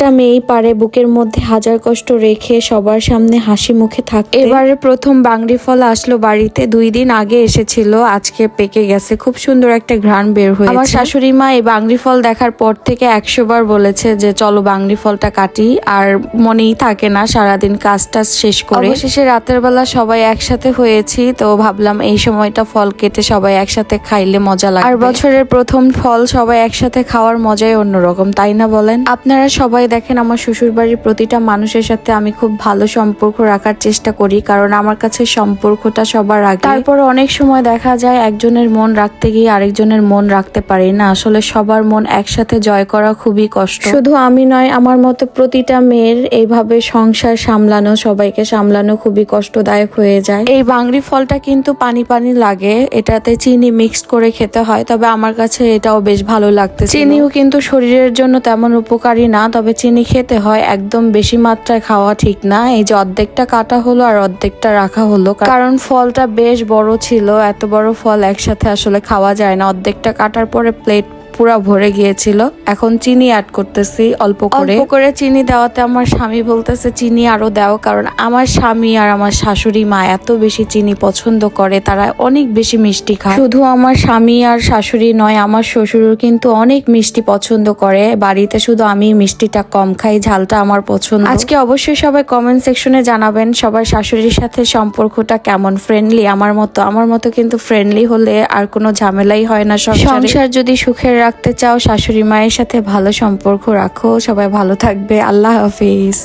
একটা মেয়েই পারে বুকের মধ্যে হাজার কষ্ট রেখে সবার সামনে হাসি মুখে থাকতে। এবারে প্রথম বাংরি ফল আসলো বাড়িতে, 2 দিন আগে এসেছিল, আজকে পেকে গেছে, খুব সুন্দর একটা ঘ্রাণ বের হয়েছে। আমার শাশুড়ি মা এই বাংরি ফল দেখার পর থেকে 100 বার বলেছে যে চলো বাংরি ফলটা কাটি, আর মনেই থাকে না সারাদিন কাজ টাজ শেষ করে। অবশেষে রাতের বেলা সবাই একসাথে হয়েছি, তো ভাবলাম এই সময়টা ফল কেটে সবাই একসাথে খাইলে মজা লাগে। আর বছরের প্রথম ফল সবাই একসাথে খাওয়ার মজাই অন্যরকম, তাই না বলেন? আপনারা সবাই দেখেন আমার শ্বশুর বাড়ির প্রতিটা মানুষের সাথে আমি খুব ভালো সম্পর্ক রাখার চেষ্টা করি, কারণ আমার কাছে সম্পর্কটা সবার আগে। তারপর অনেক সময় দেখা যায় একজনের মন রাখতে গিয়ে আরেকজনের মন রাখতে পারি না। আসলে সবার মন একসাথে জয় করা খুবই কষ্ট। শুধু আমি নয়, আমার মতো প্রতিটা মেয়ের এইভাবে সংসার সামলানো, সবাইকে সামলানো খুবই কষ্টদায়ক হয়ে যায়। এই বাংরি ফলটা কিন্তু পানি পানি লাগে, এটাতে চিনি মিক্সড করে খেতে হয়, তবে আমার কাছে এটাও বেশ ভালো লাগতে। চিনিও কিন্তু শরীরের জন্য তেমন উপকারী না, তবে চিনি খেতে হয়, একদম বেশি মাত্রায় খাওয়া ঠিক না। এই যে অর্ধেকটা কাটা হলো আর অর্ধেকটা রাখা হলো, কারণ ফলটা বেশ বড় ছিল, এত বড় ফল একসাথে আসলে খাওয়া যায় না। অর্ধেকটা কাটার পরে প্লেট পুরা ভরে গিয়েছিল। এখন চিনি অ্যাড করতেছি অল্প করে চিনি দেওয়াতে আমার স্বামী বলতেছে চিনি আরো দাও, কারণ আমার স্বামী আর আমার শাশুড়ি মা এত বেশি চিনি পছন্দ করে, তারা অনেক বেশি মিষ্টি খায়। শুধু আমার স্বামী আর শাশুড়ি নয়, আমার শ্বশুরও কিন্তু অনেক মিষ্টি পছন্দ করে। বাড়িতে শুধু আমি মিষ্টিটা কম খাই, ঝালটা আমার পছন্দ। আজকে অবশ্যই সবাই কমেন্ট সেকশনে জানাবেন সবার শাশুড়ির সাথে সম্পর্কটা কেমন, ফ্রেন্ডলি? আমার মতো কিন্তু ফ্রেন্ডলি হলে আর কোনো ঝামেলাই হয় না সংসার। যদি সুখের রাখতে চাও, শাশুড়ি মায়ের সাথে ভালো সম্পর্ক রাখো। সবাই ভালো থাকবে। আল্লাহ হাফিজ।